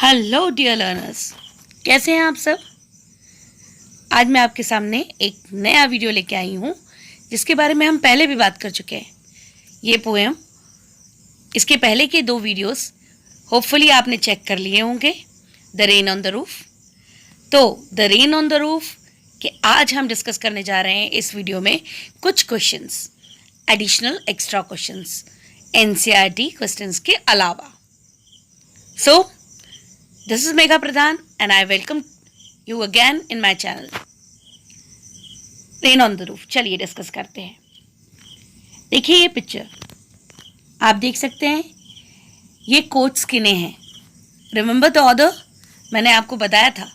Hello dear learners, कैसे हैं आप सब। आज मैं आपके सामने एक नया वीडियो लेके आई हूँ जिसके बारे में हम पहले भी बात कर चुके हैं। ये पोएम, इसके पहले के 2 वीडियोस होपफुली आपने चेक कर लिए होंगे, the rain on the roof. तो the rain on the roof के आज हम डिस्कस करने जा रहे हैं इस वीडियो में कुछ questions, additional extra questions, NCERT questions के अलावा। सो this is Megha Pradhan and I welcome you again in my channel Rain on the Roof। चलिए डिस्कस करते हैं। देखिए ये पिक्चर आप देख सकते हैं, ये कोट स्किने हैं। रिमेंबर द ऑथर, मैंने आपको बताया था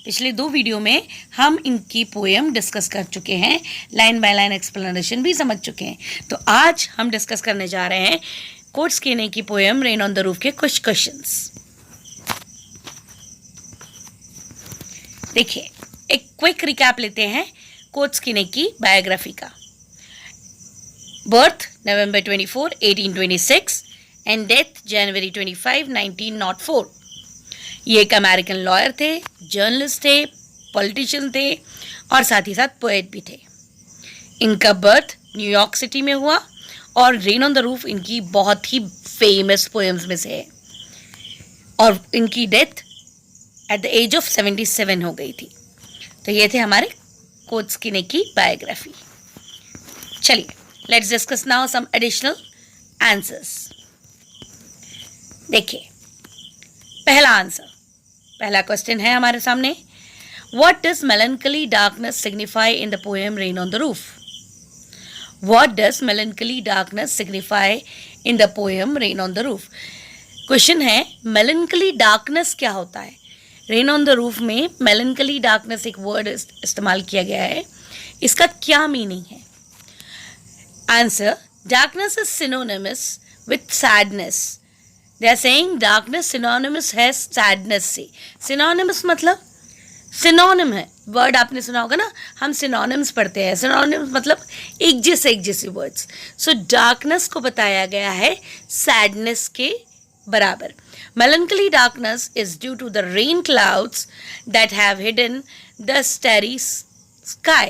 पिछले 2 वीडियो में हम इनकी पोएम डिस्कस कर चुके हैं, लाइन बाय लाइन एक्सप्लेनेशन भी समझ चुके हैं। तो आज हम डिस्कस करने जा रहे हैं कोट स्किने की poem rain on the roof के कुछ क्वेश्चंस। देखिए एक क्विक रिकैप लेते हैं कोट स्किने की बायोग्राफी का। बर्थ नवंबर 24, 1826 एंड डेथ जनवरी 25, 1904। ये एक अमेरिकन लॉयर थे, जर्नलिस्ट थे, पॉलिटिशियन थे और साथ ही साथ पोएट भी थे। इनका बर्थ न्यूयॉर्क सिटी में हुआ और रेन ऑन द रूफ इनकी बहुत ही फेमस पोएम्स में से है और इनकी death at the age of 77 हो गई थी। तो ये थे हमारे कोट स्किने की बायोग्राफी। चलिए let's discuss now some additional answers. देखिए पहला आंसर, पहला क्वेश्चन है हमारे सामने, what does melancholy darkness signify in the poem rain on the roof. What does melancholy darkness signify in the poem rain on the roof. Question है melancholy darkness क्या होता है। रेन ऑन द रूफ में melancholy darkness एक word इस्तेमाल किया गया है, इसका क्या मीनिंग है। Answer, darkness is synonymous with sadness. They are saying darkness synonymous है सैडनेस से। सिनोनिमस मतलब सिनोनिम है, वर्ड आपने सुना होगा ना, हम सिनोनिम्स पढ़ते हैं। सिनोनिम्स मतलब एक जैसे वर्ड्स। सो डार्कनेस को बताया गया है सैडनेस के बराबर। Melancholy darkness is due to the rain clouds that have hidden the starry sky।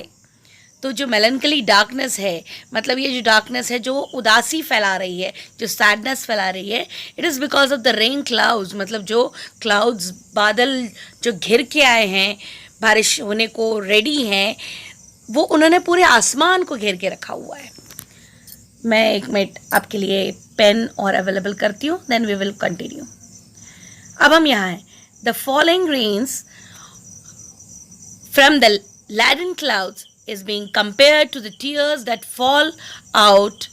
तो जो melancholy darkness है, मतलब ये जो darkness है जो उदासी फैला रही है, जो sadness फैला रही है, it is because of the rain clouds। मतलब जो clouds, बादल जो घिर के आए हैं, बारिश होने को रेडी हैं, वो उन्होंने पूरे आसमान को घेर के रखा हुआ है। मैं 1 मिनट आपके लिए पेन और अवेलेबल करती हूँ, देन वी विल कंटिन्यू। अब हम यहाँ हैं, the following rains from the laden clouds is being compared to the tears that fall out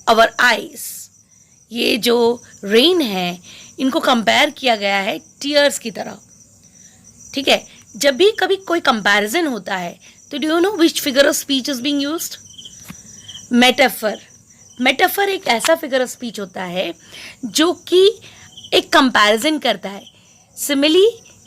our eyes। ये जो रेन है इनको कंपेयर किया गया है टीयर्स की तरह। ठीक है, जब भी कभी कोई कंपैरिजन होता है तो do you know which figure of speech is being used. Metaphor. Metaphor एक ऐसा फिगर ऑफ स्पीच होता है जो कि एक कंपैरिजन करता है, सिमिली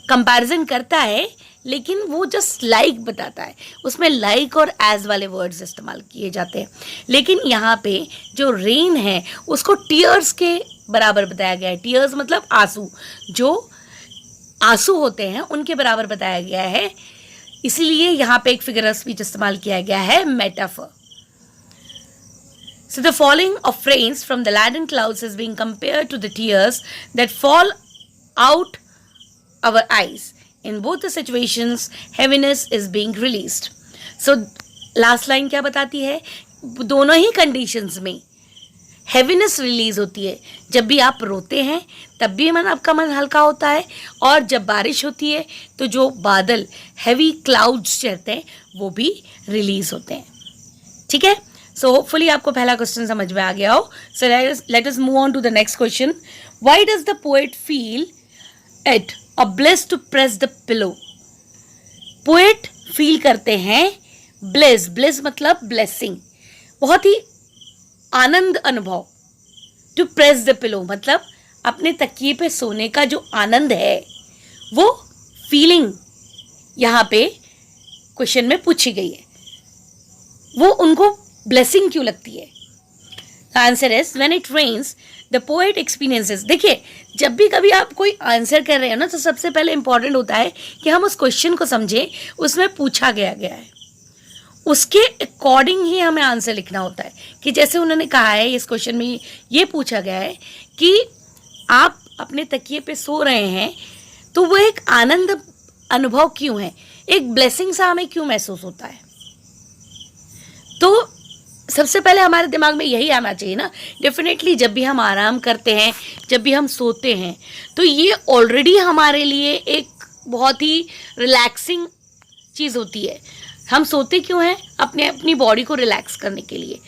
कंपैरिजन करता है, लेकिन वो जस्ट लाइक बताता है। उसमें लाइक और एज वाले वर्ड्स इस्तेमाल किए जाते हैं। लेकिन यहाँ पे जो रेन है उसको टीयर्स के बराबर बताया गया है। टीयर्स मतलब आंसू, जो आंसू होते हैं उनके बराबर बताया गया है, इसलिए यहाँ पे एक फिगर ऑफ स्पीच इस्तेमाल किया गया है, metaphor. So the falling of rains from the laden clouds is being compared to the tears that fall out our eyes। In both the situations, heaviness is being released। So last line क्या बताती है, दोनों ही conditions में heaviness release होती है। जब भी आप रोते हैं तब भी आपका मन हल्का होता है, और जब बारिश होती है तो जो बादल heavy clouds चढ़ते हैं वो भी release होते हैं। ठीक है, सो होपफुली आपको पहला क्वेश्चन समझ में आ गया हो। So let us move on to the next question. Why does the poet feel it a bliss to press the pillow. Poet feel करते हैं ब्लिस, ब्लिस मतलब ब्लेसिंग, बहुत ही आनंद अनुभव। टू प्रेस द पिलो मतलब अपने तकिए पे सोने का जो आनंद है, वो फीलिंग यहाँ पे क्वेश्चन में पूछी गई है, वो उनको ब्लेसिंग क्यों लगती है। Answer is when it rains the poet experiences. देखिए, जब भी कभी आप कोई आंसर कर रहे हो ना, तो सबसे पहले इंपॉर्टेंट होता है कि हम उस क्वेश्चन को समझें, उसमें पूछा गया है, उसके अकॉर्डिंग ही हमें आंसर लिखना होता है। कि जैसे उन्होंने कहा है, इस क्वेश्चन में ये पूछा गया है कि आप अपने तकिए पे सो रहे हैं, तो वो एक आनंद अनुभव क्यों है, एक ब्लेसिंग सा हमें क्यों महसूस होता है। तो सबसे पहले हमारे दिमाग में यही आना चाहिए ना। डेफिनेटली जब भी हम आराम करते हैं, जब भी हम सोते हैं, तो ये ऑलरेडी हमारे लिए एक बहुत ही रिलैक्सिंग चीज़ होती है। हम सोते क्यों हैं? अपनी बॉडी को रिलैक्स करने के लिए।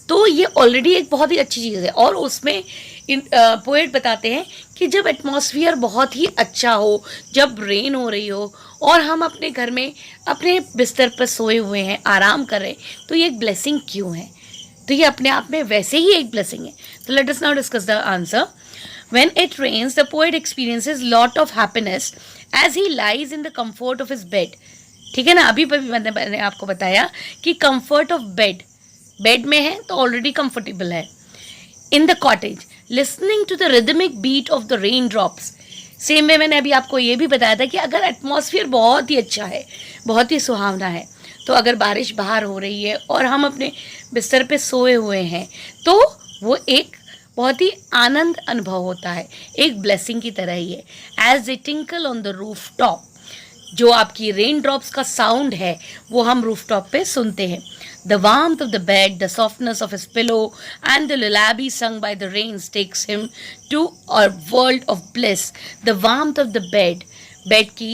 तो ये ऑलरेडी एक बहुत ही अच्छी चीज़ है। और उसमें पोएट बताते हैं कि जब एटमॉस्फियर बहुत ही अच्छा हो, जब रेन हो रही हो और हम अपने घर में अपने बिस्तर पर सोए हुए हैं, आराम कर रहे हैं, तो ये एक ब्लेसिंग क्यों है। तो ये अपने आप में वैसे ही एक ब्लेसिंग है। तो let us now discuss the answer. When it rains, the poet experiences lot of happiness as he lies in the comfort of his bed. ठीक है ना, अभी मैंने आपको बताया कि comfort of बेड में है तो ऑलरेडी कंफर्टेबल है। In the cottage listening to the rhythmic beat of the rain drops. Same way मैंने अभी आपको ये भी बताया था कि अगर एटमॉस्फेयर बहुत ही अच्छा है, बहुत ही सुहावना है, तो अगर बारिश बाहर हो रही है और हम अपने बिस्तर पे सोए हुए हैं, तो वो एक बहुत ही आनंद अनुभव होता है, एक ब्लेसिंग की तरह ही है। As a tinkle on the roof top, जो आपकी रेन ड्रॉप्स का साउंड है वो हम रूफ टॉप पे सुनते हैं। The warmth of the bed, the softness of his pillow, and the lullaby sung by the rains takes him to a world of bliss. The warmth of the bed की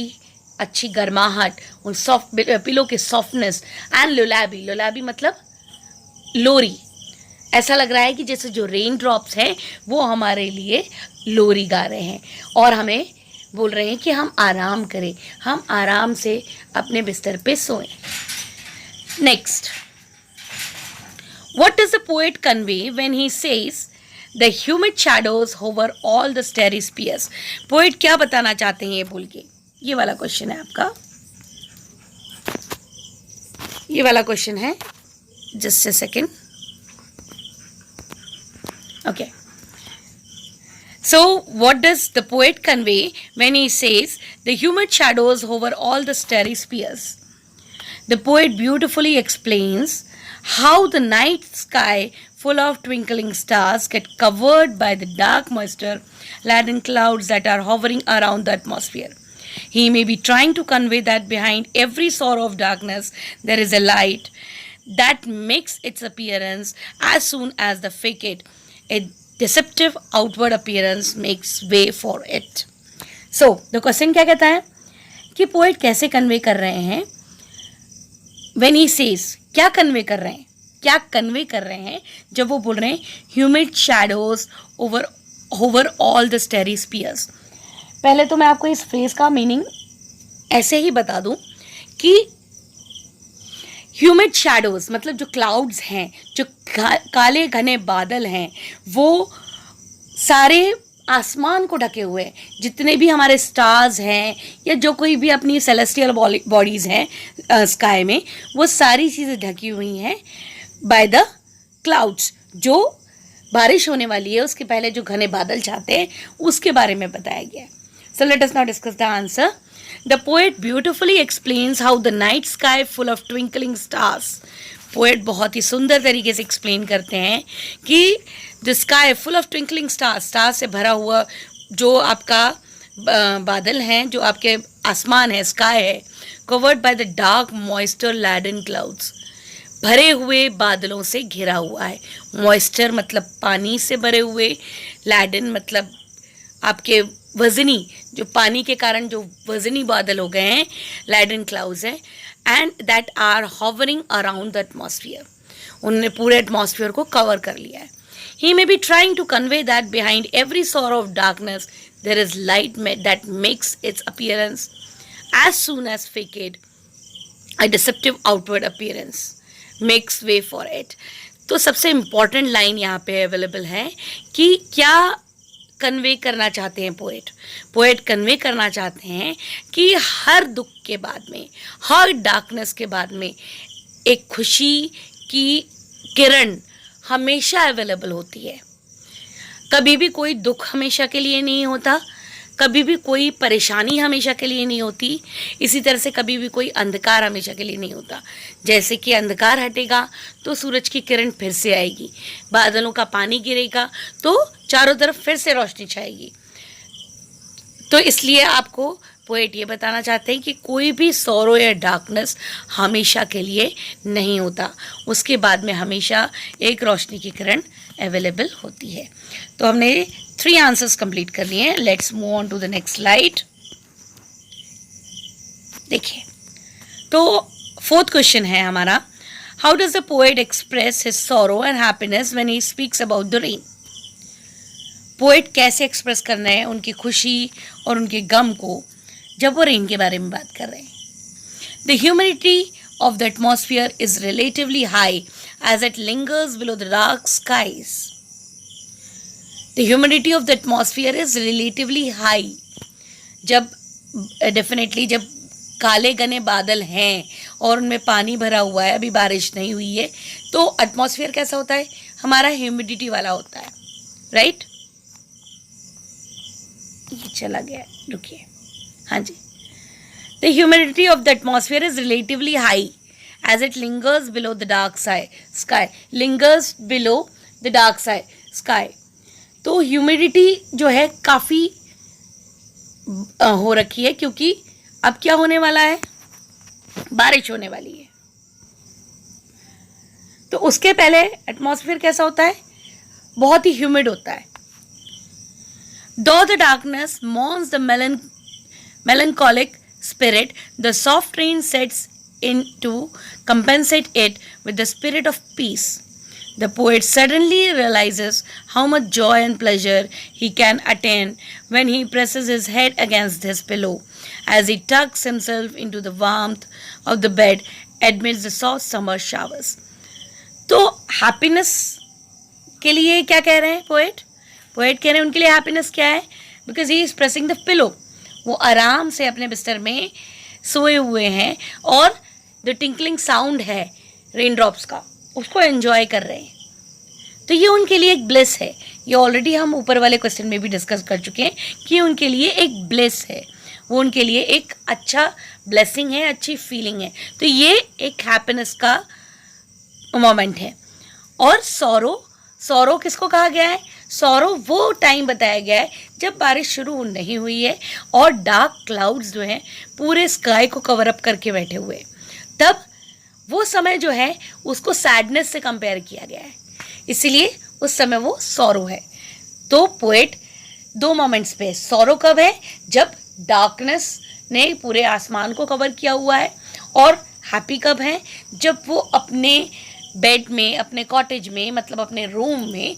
अच्छी गर्माहट, उन soft pillow के softness, and लुलाबी मतलब लोरी। ऐसा लग रहा है कि जैसे जो रेन ड्रॉप्स हैं वो हमारे लिए लोरी गा रहे हैं और हमें बोल रहे हैं कि हम आराम करें, हम आराम से अपने बिस्तर पे सोएं। Next, what does the poet convey when he says the humid shadows hover all the starry spheres? Poet क्या बताना चाहते हैं ये बोल के? ये वाला क्वेश्चन है आपका, ये वाला क्वेश्चन है। Just a second. Okay, so what does the poet convey when he says the humid shadows hover all the starry spheres? The poet beautifully explains how the night sky full of twinkling stars get covered by the dark moisture-laden clouds that are hovering around the atmosphere. He may be trying to convey that behind every sorrow of darkness there is a light that makes its appearance as soon as the facade, a deceptive outward appearance, makes way for it. So, the question क्या कहता है कि poet कैसे convey कर रहे हैं? When he says, क्या convey कर रहे हैं, क्या कन्वे कर रहे हैं जब वो बोल रहे हैं humid shadows over all the starry spheres. पहले तो मैं आपको इस फ्रेज का मीनिंग ऐसे ही बता दूं कि ह्यूमिड शैडोज मतलब जो क्लाउड्स हैं, जो काले घने बादल हैं, वो सारे आसमान को ढके हुए हैं। जितने भी हमारे स्टार्स हैं या जो कोई भी अपनी सेलेस्टियल बॉडीज़ हैं स्काई में, वो सारी चीज़ें ढकी हुई हैं बाय द क्लाउड्स। जो बारिश होने वाली है उसके पहले जो घने बादल छाते हैं उसके बारे में बताया गया है। सो let us now discuss the answer. The poet beautifully explains how the night sky full of twinkling stars. Poet बहुत ही सुंदर तरीके से एक्सप्लेन करते हैं कि the sky full of twinkling star से भरा हुआ जो आपका बादल हैं, जो आपके आसमान है, स्काई है, covered by the dark moisture laden clouds, भरे हुए बादलों से घिरा हुआ है। मॉइस्चर मतलब पानी से भरे हुए, लैडन मतलब आपके वजनी, जो पानी के कारण जो वजनी बादल हो गए हैं, लैडन क्लाउड्स हैं, and that are hovering around the atmosphere. उन्होंने पूरे एटमॉस्फियर को कवर कर लिया है। He may be trying to convey that behind every sorrow of darkness there is light that makes its appearance as soon as facade, a deceptive outward appearance makes way for it. तो सबसे important line यहाँ पे available है कि क्या convey करना चाहते हैं पोएट कन्वे करना चाहते हैं कि हर दुख के बाद में, हर डार्कनेस के बाद में एक खुशी की किरण हमेशा अवेलेबल होती है। कभी भी कोई दुख हमेशा के लिए नहीं होता, कभी भी कोई परेशानी हमेशा के लिए नहीं होती, इसी तरह से कभी भी कोई अंधकार हमेशा के लिए नहीं होता। जैसे कि अंधकार हटेगा तो सूरज की किरण फिर से आएगी, बादलों का पानी गिरेगा तो चारों तरफ फिर से रोशनी छाएगी। तो इसलिए आपको पोएट ये बताना चाहते हैं कि कोई भी सौरो या डार्कनेस हमेशा के लिए नहीं होता, उसके बाद में हमेशा एक रोशनी की किरण अवेलेबल होती है। तो हमने 3 आंसर्स कंप्लीट कर लिए हैं। Let's move on to the next slide. देखिए, तो 4th क्वेश्चन है हमारा, how does the poet express his sorrow and happiness when he speaks about the rain. Poet कैसे एक्सप्रेस कर रहे हैं उनकी खुशी और उनके गम को जब वो रेन के बारे में बात कर रहे हैं। The humidity of the atmosphere is relatively high as it lingers below the dark skies. The humidity of the atmosphere is relatively high. जब डेफिनेटली जब काले घने बादल हैं और उनमें पानी भरा हुआ है, अभी बारिश नहीं हुई है, तो एटमॉस्फेयर कैसा होता है, हमारा ह्यूमिडिटी वाला होता है, राइट। ये चला गया, रुकिए, हाँ जी। The humidity of the atmosphere is relatively high as it lingers below the dark sky. Lingers below the dark sky. तो ह्यूमिडिटी जो है काफ़ी हो रखी है, क्योंकि अब क्या होने वाला है, बारिश होने वाली है। तो उसके पहले एटमॉस्फेयर कैसा होता है, बहुत ही ह्यूमिड होता है। Though the darkness mourns the melancholic spirit, the soft rain sets in to compensate it with the spirit of peace. The poet suddenly realizes how much joy and pleasure he can attain when he presses his head against his pillow, as he tucks himself into the warmth of the bed amidst the soft summer showers. तो happiness के लिए क्या कह रहे हैं poet कह रहे हैं उनके लिए हैप्पीनेस क्या है, because he is pressing the pillow. वो आराम से अपने बिस्तर में सोए हुए हैं और जो टिंकलिंग साउंड है रेन ड्रॉप्स का, उसको एंजॉय कर रहे हैं। तो ये उनके लिए एक ब्लेस है। ये ऑलरेडी हम ऊपर वाले क्वेश्चन में भी डिस्कस कर चुके हैं कि उनके लिए एक ब्लेस है, वो उनके लिए एक अच्छा ब्लेसिंग है, अच्छी फीलिंग है। तो ये एक हैप्पीनेस का मोमेंट है। और सौरो किसको कहा गया है, सौरो वो टाइम बताया गया है जब बारिश शुरू नहीं हुई है और डार्क क्लाउड्स जो हैं पूरे स्काई को कवर अप करके बैठे हुए, तब वो समय जो है उसको सैडनेस से कंपेयर किया गया है, इसीलिए उस समय वो सौरो है। तो पोएट 2 मोमेंट्स पे, सौरो कब है, जब डार्कनेस ने पूरे आसमान को कवर किया हुआ है, और हैप्पी कब है, जब वो अपने बेड में, अपने कॉटेज में, मतलब अपने रूम में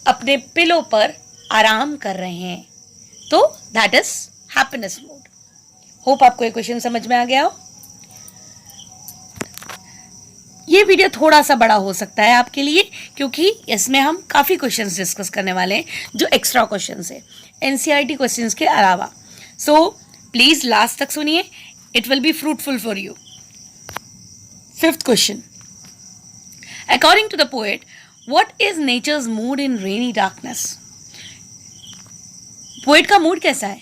अपने पिलो पर आराम कर रहे हैं। तो that is happiness mood. Hope आपको ये क्वेश्चन समझ में आ गया हो। ये वीडियो थोड़ा सा बड़ा हो सकता है आपके लिए, क्योंकि इसमें हम काफ़ी क्वेश्चंस डिस्कस करने वाले हैं जो एक्स्ट्रा क्वेश्चंस है एनसीईआरटी क्वेश्चंस के अलावा। सो प्लीज़ लास्ट तक सुनिए, it will be fruitful for you. 5th question, according to the poet, what is nature's mood in rainy darkness. Poet का मूड कैसा है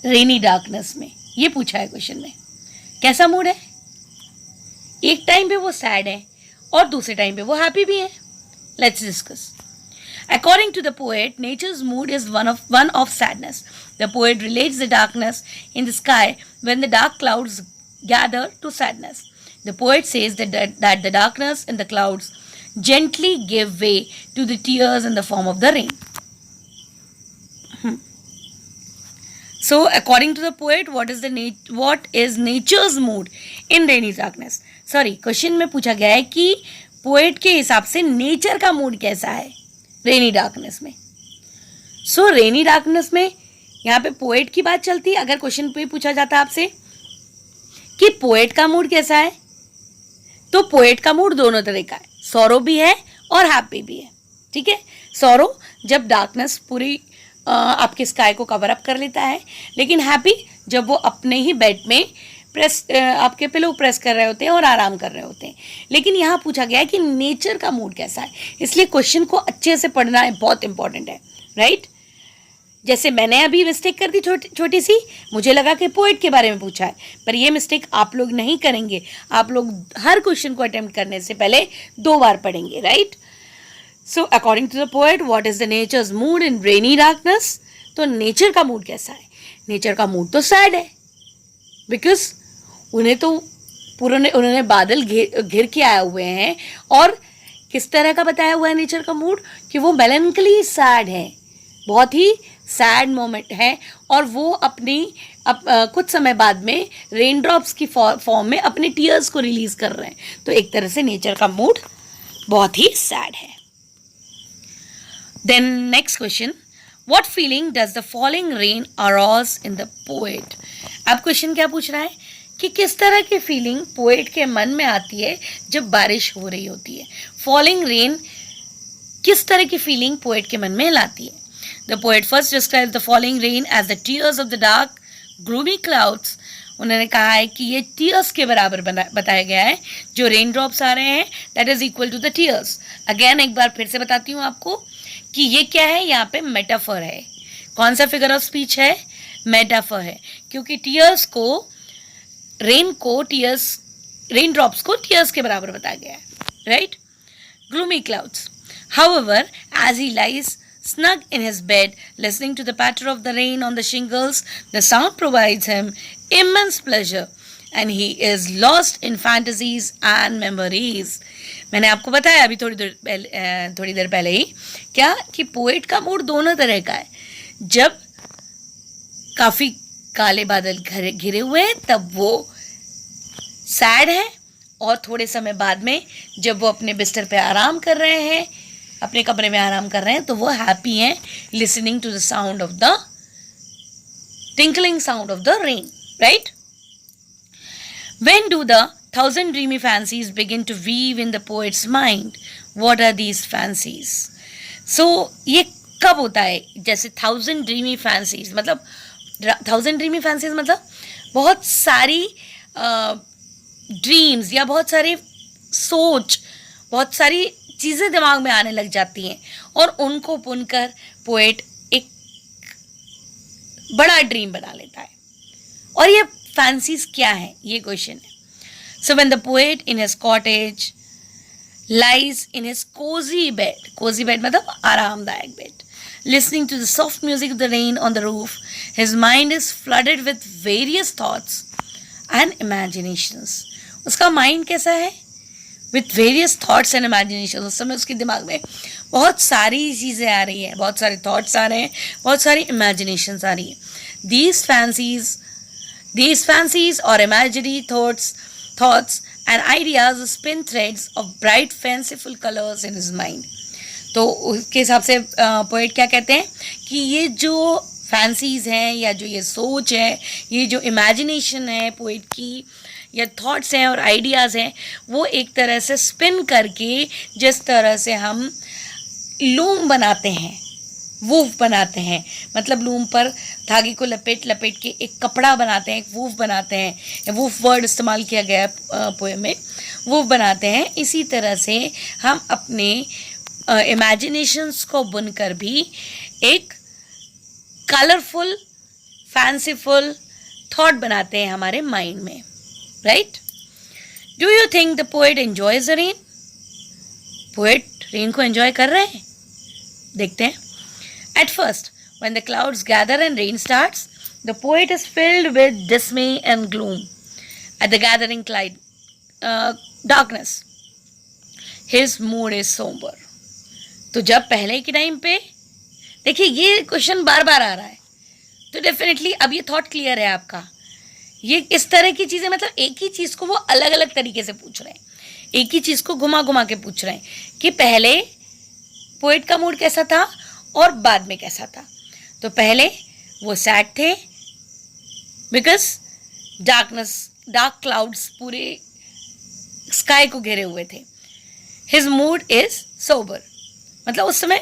रेनी डार्कनेस में, ये पूछा है क्वेश्चन में। कैसा मूड है, एक टाइम पे वो सैड है और दूसरे टाइम पे वो हैप्पी भी है। Let's discuss. According to the poet, nature's mood is one of sadness. The poet relates the darkness in the sky when the dark clouds gather to sadness. The poet says that the darkness in the clouds gently give way to the tears in the form of the rain. So, according to the poet, what is nature's mood in rainy darkness? Sorry, question में पूछा गया है कि poet के हिसाब से nature का mood कैसा है रेनी डार्कनेस में। सो रेनी डार्कनेस में यहाँ पे पोएट की बात चलती है। अगर क्वेश्चन पे पूछा जाता आपसे कि पोएट का मूड कैसा है, तो पोएट का मूड दोनों तरह का है, सौरो भी है और हैप्पी भी है। ठीक है, सौरो जब डार्कनेस पूरी आपके स्काई को कवर अप कर लेता है, लेकिन हैप्पी जब वो अपने ही बेड में आपके पिलो प्रेस कर रहे होते हैं और आराम कर रहे होते हैं। लेकिन यहाँ पूछा गया है कि नेचर का मूड कैसा है, इसलिए क्वेश्चन को अच्छे से पढ़ना है, बहुत इंपॉर्टेंट है, राइट। जैसे मैंने अभी मिस्टेक कर दी छोटी सी, मुझे लगा कि पोएट के बारे में पूछा है, पर ये मिस्टेक आप लोग नहीं करेंगे। आप लोग हर क्वेश्चन को अटेम्प्ट करने से पहले 2 बार पढ़ेंगे, right. So according to the poet, what is the nature's mood in rainy darkness. तो नेचर का मूड कैसा है? नेचर का मूड तो सैड है, बिकॉज उन्हें तो उन्होंने बादल घिर के आए हुए हैं। और किस तरह का बताया हुआ है नेचर का मूड, कि वो मेलैंकली सैड है, बहुत ही सैड मोमेंट है। और वो कुछ समय बाद में रेन ड्रॉप्स की फॉर्म में अपने टीयर्स को रिलीज कर रहे हैं। तो एक तरह से नेचर का मूड बहुत ही सैड है। Then next question, What feeling does the falling rain arouse in the poet? अब क्वेश्चन क्या पूछ रहा है कि किस तरह की फीलिंग पोएट के मन में आती है जब बारिश हो रही होती है। फॉलिंग रेन किस तरह की फीलिंग पोएट के मन में लाती है? The poet first describe the falling rain as the tears of the dark gloomy clouds. उन्होंने कहा है कि ये टीयर्स के बराबर बताया गया है, जो रेन ड्रॉप्स आ रहे हैं that is equal to the tears. Again एक बार फिर से बताती हूँ आपको कि ये क्या है, यहाँ पे मेटाफर है। कौन सा फिगर ऑफ स्पीच है? मेटाफर है, क्योंकि रेन ड्रॉप्स को टीयर्स के बराबर बताया गया है, right. Gloomy clouds, however, as he lies snug in his bed, listening to the patter of the rain on the shingles, the sound provides him immense pleasure, and he is lost in fantasies and memories. मैंने आपको बताया अभी थोड़ी देर पहले ही क्या कि poet का mood दोनों तरह का है। जब काफ़ी काले बादल घिरे हुए हैं तब वो सैड है, और थोड़े समय बाद में जब वो अपने बिस्तर पे आराम कर रहे हैं, अपने कमरे में आराम कर रहे हैं, तो वो हैप्पी हैं, listening to the sound of the tinkling sound of the rain, right. When do the 1000 dreamy fancies begin to weave in the poet's mind? What are these fancies? So ये कब होता है? जैसे 1000 dreamy fancies मतलब 1000 dreamy fancies मतलब बहुत सारी dreams या बहुत सारी सोच, बहुत सारी चीज़ें दिमाग में आने लग जाती हैं, और उनको बुनकर पोएट एक बड़ा ड्रीम बना लेता है। और ये फैंसीज क्या है, ये क्वेश्चन है। So when the poet in his cottage lies in his cosy bed मतलब आरामदायक bed, listening to the soft music of the rain on the roof, his mind is flooded with various thoughts and imaginations. उसका mind कैसा है? With various thoughts and imagination. उस समय उसके दिमाग में बहुत सारी चीज़ें आ रही हैं, बहुत सारे थॉट्स आ रहे हैं, बहुत सारी इमेजिनेशंस आ रही हैं। These fancies or imaginary thoughts and ideas spin threads of bright fanciful colors in his mind. तो उसके हिसाब से पोएट क्या कहते हैं कि ये जो फैंसीज हैं या जो ये सोच है, ये जो इमेजिनेशन है पोएट की, या थॉट्स हैं और आइडियाज़ हैं, वो एक तरह से स्पिन करके, जिस तरह से हम लूम बनाते हैं, वूफ बनाते हैं, मतलब लूम पर धागे को लपेट के एक कपड़ा बनाते हैं, एक वूफ बनाते हैं। वूफ वर्ड इस्तेमाल किया गया है पोएम में, वूफ बनाते हैं। इसी तरह से हम अपने इमेजिनेशंस को बुनकर भी एक कलरफुल फैंसीफुल थॉट बनाते हैं हमारे माइंड में, right. Do you think the poet enjoys the rain? Poet rain को एंजॉय कर रहे हैं? देखते हैं। At first, when the clouds gather and rain starts, the poet is filled with dismay and gloom at the gathering darkness. His mood is somber. तो जब पहले के टाइम पे देखिए, ये क्वेश्चन बार बार आ रहा है, तो डेफिनेटली अब ये थॉट क्लियर है आपका। ये इस तरह की चीज़ें, मतलब एक ही चीज़ को वो अलग अलग तरीके से पूछ रहे हैं, एक ही चीज़ को घुमा के पूछ रहे हैं कि पहले पोएट का मूड कैसा था और बाद में कैसा था। तो पहले वो सैड थे बिकॉज डार्क क्लाउड्स पूरे स्काई को घेरे हुए थे। हिज मूड इज सोबर, मतलब उस समय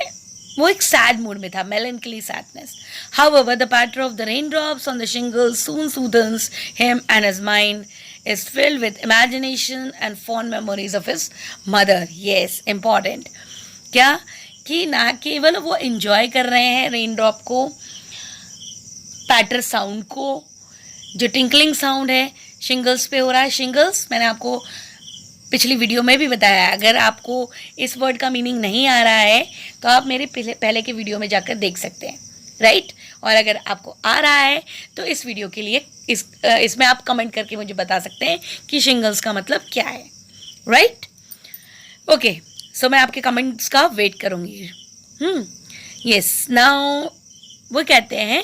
वो एक सैड मूड में था, melancholy sadness. However, the patter of the raindrops on the shingles soon soothes him, and his mind is filled with imagination and fond memories of his mother. Yes, important. क्या कि ना केवल वो enjoy कर रहे हैं रेनड्रॉप को, पैटर sound को, जो टिंकलिंग साउंड है शिंगल्स पे हो रहा है. शिंगल्स मैंने आपको पिछली वीडियो में भी बताया है. अगर आपको इस वर्ड का मीनिंग नहीं आ रहा है तो आप मेरे पहले के वीडियो में जाकर देख सकते हैं, राइट. और अगर आपको आ रहा है तो इस वीडियो के लिए इसमें आप कमेंट करके मुझे बता सकते हैं कि शिंगल्स का मतलब क्या है, राइट. ओके, सो मैं आपके कमेंट्स का वेट करूँगी. यस, नाउ वो कहते हैं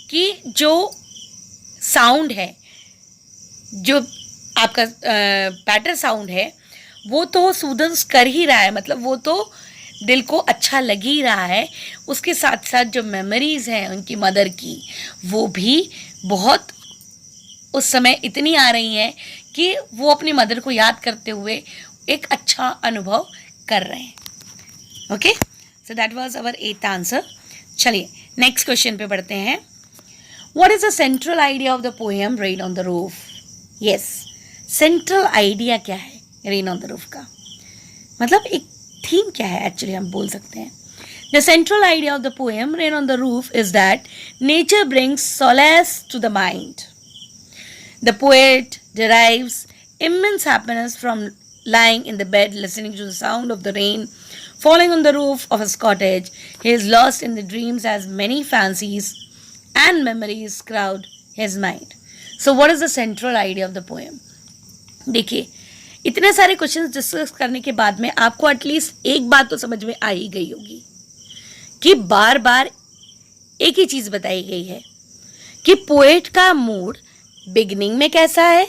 कि जो साउंड है, जो आपका पैटर साउंड है, वो तो सूदन्स कर ही रहा है, मतलब वो तो दिल को अच्छा लग ही रहा है. उसके साथ साथ जो मेमोरीज़ हैं उनकी मदर की, वो भी बहुत उस समय इतनी आ रही हैं कि वो अपनी मदर को याद करते हुए एक अच्छा अनुभव कर रहे हैं. Okay, so that was our 8th answer. चलिए नेक्स्ट क्वेश्चन पे बढ़ते हैं. What is the central idea of the poem rain on the roof? Yes, central idea क्या है रेन ऑन द रूफ का, मतलब एक थीम क्या है एक्चुअली हम बोल सकते हैं. The central idea of the poem rain on the roof is that nature brings solace to the mind. The poet derives immense happiness from lying in the bed listening to the sound of the rain falling on the roof of his cottage. He is lost in the dreams as many fancies and memories crowd his mind. So what is the central idea of the poem? देखिए, इतने सारे questions discuss करने के बाद में आपको at least एक बात तो समझ में आ ही गई होगी कि बार बार एक ही चीज़ बताई गई है कि पोएट का मूड बिगिनिंग में कैसा है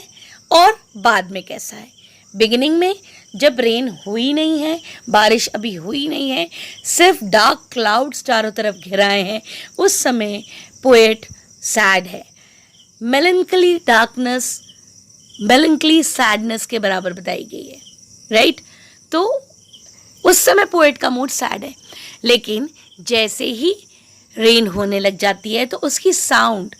और बाद में कैसा है. बिगिनिंग में जब रेन हुई नहीं है, बारिश अभी हुई नहीं है, सिर्फ डार्क क्लाउड्स चारों तरफ घिराए हैं, उस समय पोएट सैड है. मेलंकली डार्कनेस, मेलंकली सैडनेस के बराबर बताई गई है, राइट. तो उस समय पोएट का मूड सैड है, लेकिन जैसे ही रेन होने लग जाती है तो उसकी साउंड,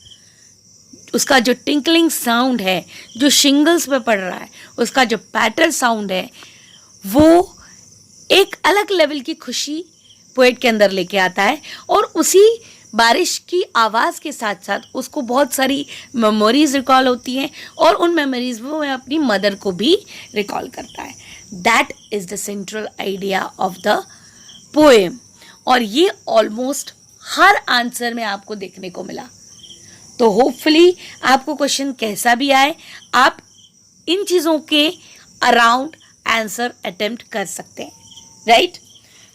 उसका जो टिंकलिंग साउंड है जो शिंगल्स पे पड़ रहा है, उसका जो पैटर साउंड है, वो एक अलग लेवल की खुशी पोएट के अंदर लेके आता है. और उसी बारिश की आवाज़ के साथ साथ उसको बहुत सारी मेमोरीज रिकॉल होती हैं और उन मेमोरीज में वो अपनी मदर को भी रिकॉल करता है. That is the central idea of the poem. और ये ऑलमोस्ट हर आंसर में आपको देखने को मिला. तो होपफुली आपको क्वेश्चन कैसा भी आए, आप इन चीज़ों के अराउंड आंसर अटेम्प्ट कर सकते हैं, right.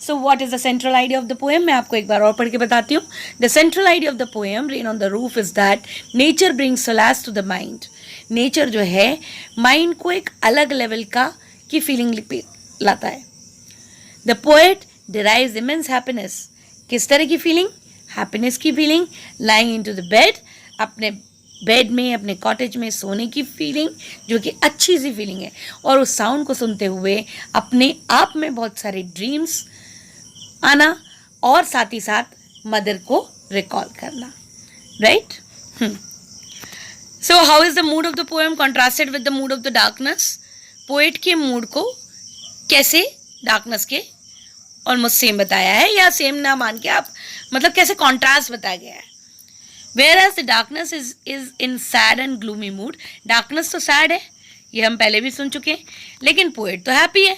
So what is the central idea of the poem? मैं आपको एक बार और पढ़ के बताती हूँ. The central idea of the poem rain on the roof is that nature brings solace to the mind. Nature जो है माइंड को एक अलग लेवल की फीलिंग लाता है. The poet derives immense happiness. किस तरह की फीलिंग? हैप्पीनेस की feeling. Lying into the bed, अपने बेड में, अपने कॉटेज में सोने की फीलिंग, जो कि अच्छी सी फीलिंग है. और उस साउंड को सुनते हुए अपने आप में बहुत सारे ड्रीम्स आना और साथ ही साथ मदर को रिकॉल करना, right. So how is the mood off the poem contrasted with the mood off the darkness? Poet के मूड को कैसे डार्कनेस के ऑलमोस्ट सेम बताया है, या सेम ना मान के आप मतलब कैसे कॉन्ट्रास्ट बताया गया है. Whereas the darkness is in sad and gloomy mood. Darkness तो सैड है, ये हम पहले भी सुन चुके हैं, लेकिन पोएट तो हैप्पी है.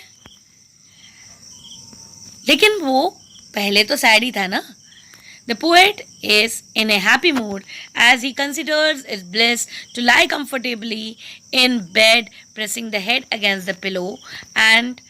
लेकिन वो पहले तो सैड ही था ना. The poet is in a happy mood as he considers it bliss to lie comfortably in bed, pressing the head against the pillow and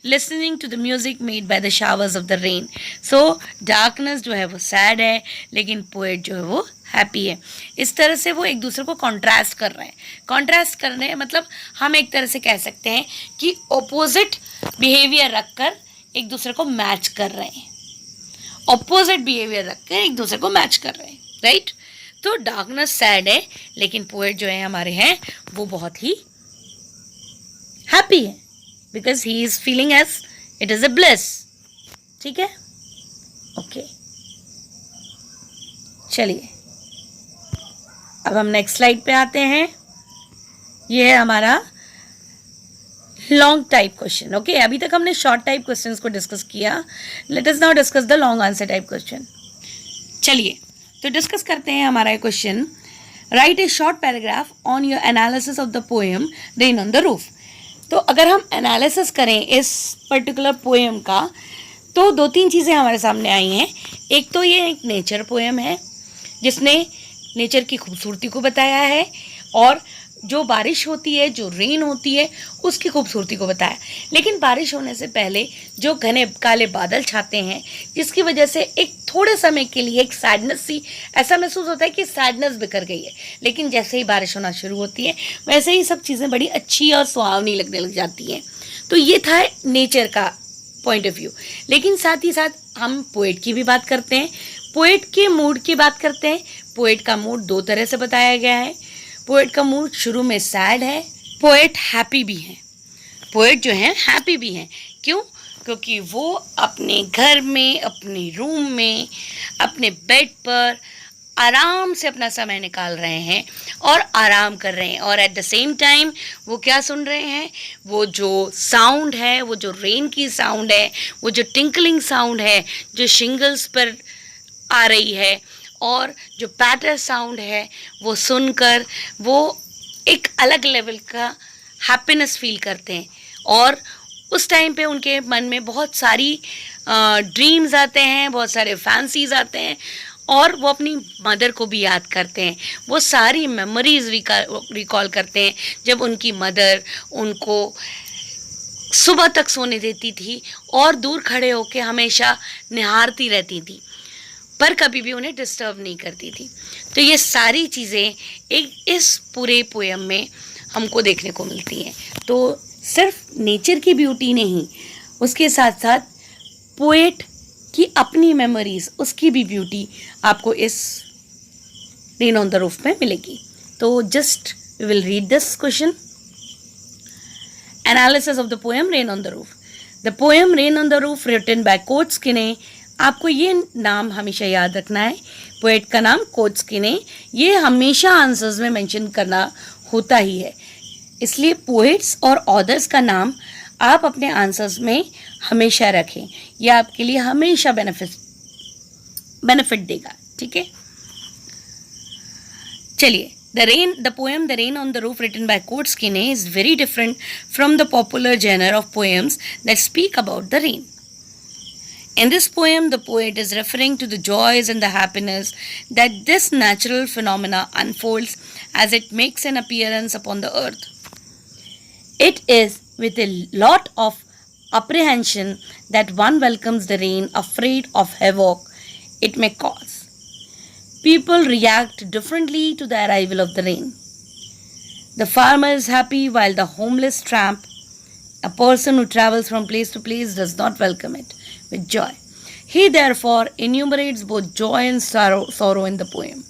listening to the music made by the showers of the rain. So darkness जो है वो sad है, लेकिन poet जो है वो happy है. इस तरह से वो एक दूसरे को कॉन्ट्रास्ट कर रहे हैं. कॉन्ट्रास्ट कर रहे हैं मतलब हम एक तरह से कह सकते हैं कि ऑपोजिट बिहेवियर रखकर एक दूसरे को मैच कर रहे हैं. ऑपोजिट बिहेवियर रखकर एक दूसरे को मैच कर रहे हैं, राइट. तो डार्कनेस सैड है, लेकिन पोएट जो है हमारे हैं वो बहुत ही हैप्पी है, because he is feeling as it is a bliss. ठीक है. ओके, चलिए अब हम नेक्स्ट स्लाइड पे आते हैं। ये है हमारा लॉन्ग टाइप क्वेश्चन। ओके, अभी तक हमने शॉर्ट टाइप क्वेश्चंस को डिस्कस किया। Let us now discuss the long answer type question. चलिए तो डिस्कस करते हैं हमारा question. Right A short paragraph on your analysis of the poem rain on the roof. तो अगर हम एनालिसिस करें इस पर्टिकुलर पोएम का, तो दो तीन चीज़ें हमारे सामने आई हैं। एक तो ये एक नेचर पोएम है जिसने नेचर की खूबसूरती को बताया है, और जो बारिश होती है, जो रेन होती है, उसकी खूबसूरती को बताया। लेकिन बारिश होने से पहले जो घने काले बादल छाते हैं, जिसकी वजह से एक थोड़े समय के लिए एक सैडनेस सी, ऐसा महसूस होता है कि सैडनेस बिखर गई है। लेकिन जैसे ही बारिश होना शुरू होती है, वैसे ही सब चीज़ें बड़ी अच्छी और सुहावनी लगने लग जाती हैं। तो ये था नेचर का पॉइंट ऑफ व्यू। लेकिन साथ ही साथ हम पोएट की भी बात करते हैं, पोएट के मूड की बात करते हैं। पोएट का मूड दो तरह से बताया गया है। पोएट का मूड शुरू में सैड है, पोएट हैप्पी भी है। पोएट जो है हैप्पी भी हैं। क्यों? क्योंकि वो अपने घर में, अपने रूम में, अपने बेड पर आराम से अपना समय निकाल रहे हैं और आराम कर रहे हैं। और एट द सेम टाइम वो क्या सुन रहे हैं? वो जो साउंड है, वो जो रेन की साउंड है, वो जो टिंकलिंग साउंड है जो शिंगल्स पर आ रही है, और जो पैटर साउंड है, वो सुनकर वो एक अलग लेवल का हैप्पीनेस फील करते हैं। और उस टाइम पे उनके मन में बहुत सारी ड्रीम्स आते हैं, बहुत सारे फैंसीज आते हैं, और वो अपनी मदर को भी याद करते हैं। वो सारी मेमोरीज रिकॉल करते हैं जब उनकी मदर उनको सुबह तक सोने देती थी और दूर खड़े होकर हमेशा निहारती रहती थी, पर कभी भी उन्हें डिस्टर्ब नहीं करती थी। तो ये सारी चीज़ें एक इस पूरे पोएम में हमको देखने को मिलती हैं। तो सिर्फ नेचर की ब्यूटी नहीं, उसके साथ साथ पोएट की अपनी मेमोरीज, उसकी भी ब्यूटी आपको इस रेन ऑन द रूफ में मिलेगी। तो just we will read this question. Analysis of the poem rain on the roof. The poem rain on the roof written by Coates Kinney. आपको ये नाम हमेशा याद रखना है, पोएट का नाम कोट्सकिने। ये हमेशा आंसर्स में मेंशन करना होता ही है, इसलिए पोएट्स और ऑथर्स का नाम आप अपने आंसर्स में हमेशा रखें। यह आपके लिए हमेशा बेनिफिट देगा। ठीक है, चलिए। The poem The Rain on the Roof written by Kotskinne is very different from the popular genre of poems that speak about the rain. In this poem, the poet is referring to the joys and the happiness that this natural phenomena unfolds as it makes an appearance upon the earth. It is with a lot of apprehension that one welcomes the rain, afraid of havoc it may cause. People react differently to the arrival of the rain. The farmer is happy while the homeless tramp, a person who travels from place to place, does not welcome it with joy. He therefore enumerates both joy and sorrow in the poem.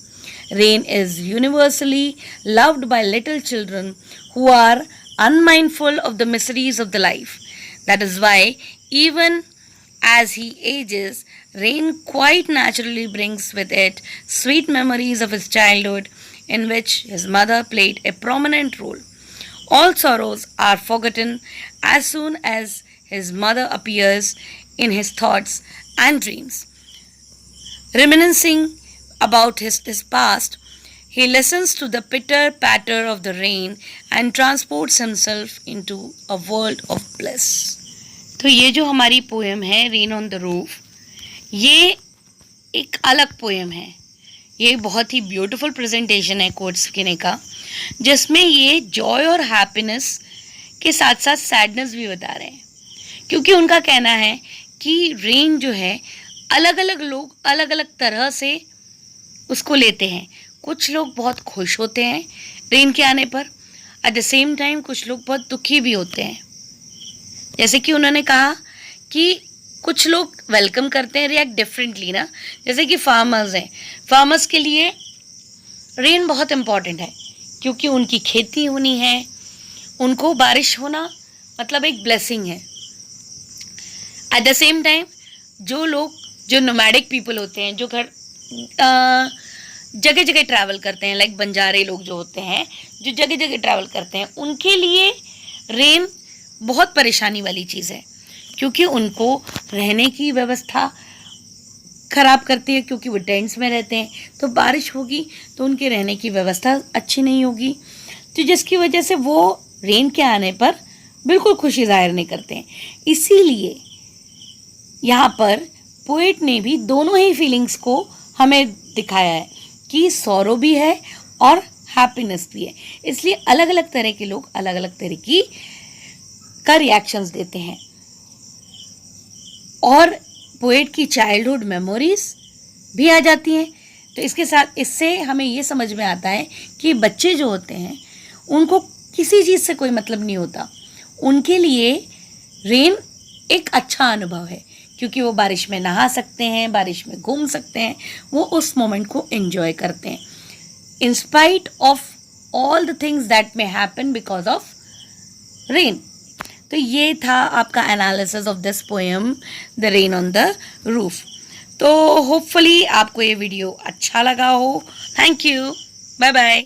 Rain is universally loved by little children who are unmindful of the miseries of the life. That is why, even as he ages, rain quite naturally brings with it sweet memories of his childhood in which his mother played a prominent role. All sorrows are forgotten as soon as his mother appears in his thoughts and dreams. Reminiscing about his past, he listens to the pitter-patter of the rain and transports himself into a world of bliss. तो ये जो हमारी poem है rain on the roof, ये एक अलग poem है। ये बहुत ही ब्यूटीफुल प्रेजेंटेशन है कोट्सकिने का, जिसमें ये जॉय और हैप्पीनेस के साथ साथ सैडनेस भी बता रहे हैं। क्योंकि उनका कहना है कि रेन जो है, अलग अलग लोग अलग अलग तरह से उसको लेते हैं। कुछ लोग बहुत खुश होते हैं रेन के आने पर, एट द सेम टाइम कुछ लोग बहुत दुखी भी होते हैं। जैसे कि उन्होंने कहा कि कुछ लोग वेलकम करते हैं, रिएक्ट डिफरेंटली ना। जैसे कि फार्मर्स हैं, फार्मर्स के लिए रेन बहुत इम्पॉर्टेंट है क्योंकि उनकी खेती होनी है, उनको बारिश होना मतलब एक ब्लेसिंग है। एट द सेम टाइम जो लोग जो नोमैडिक पीपल होते हैं, जो घर जगह जगह ट्रैवल करते हैं, लाइक बंजारे लोग जो होते हैं, जो जगह जगह ट्रैवल करते हैं, उनके लिए रेन बहुत परेशानी वाली चीज़ है, क्योंकि उनको रहने की व्यवस्था खराब करती है, क्योंकि वो टेंट्स में रहते हैं। तो बारिश होगी तो उनके रहने की व्यवस्था अच्छी नहीं होगी, तो जिसकी वजह से वो रेन के आने पर बिल्कुल खुशी जाहिर नहीं करते हैं। इसीलिए यहाँ पर पोएट ने भी दोनों ही फीलिंग्स को हमें दिखाया है कि सॉरो भी है और हैप्पीनेस भी है। इसलिए अलग अलग तरह के लोग अलग अलग तरह की का रिएक्शंस देते हैं। और पोएट की चाइल्डहुड मेमोरीज भी आ जाती हैं। तो इसके साथ इससे हमें ये समझ में आता है कि बच्चे जो होते हैं उनको किसी चीज़ से कोई मतलब नहीं होता, उनके लिए रेन एक अच्छा अनुभव है, क्योंकि वो बारिश में नहा सकते हैं, बारिश में घूम सकते हैं, वो उस मोमेंट को एंजॉय करते हैं in spite of all the things that may happen because of rain. तो ये था आपका analysis of this poem the rain on the roof. तो होपफुली आपको ये वीडियो अच्छा लगा हो। Thank you, bye bye.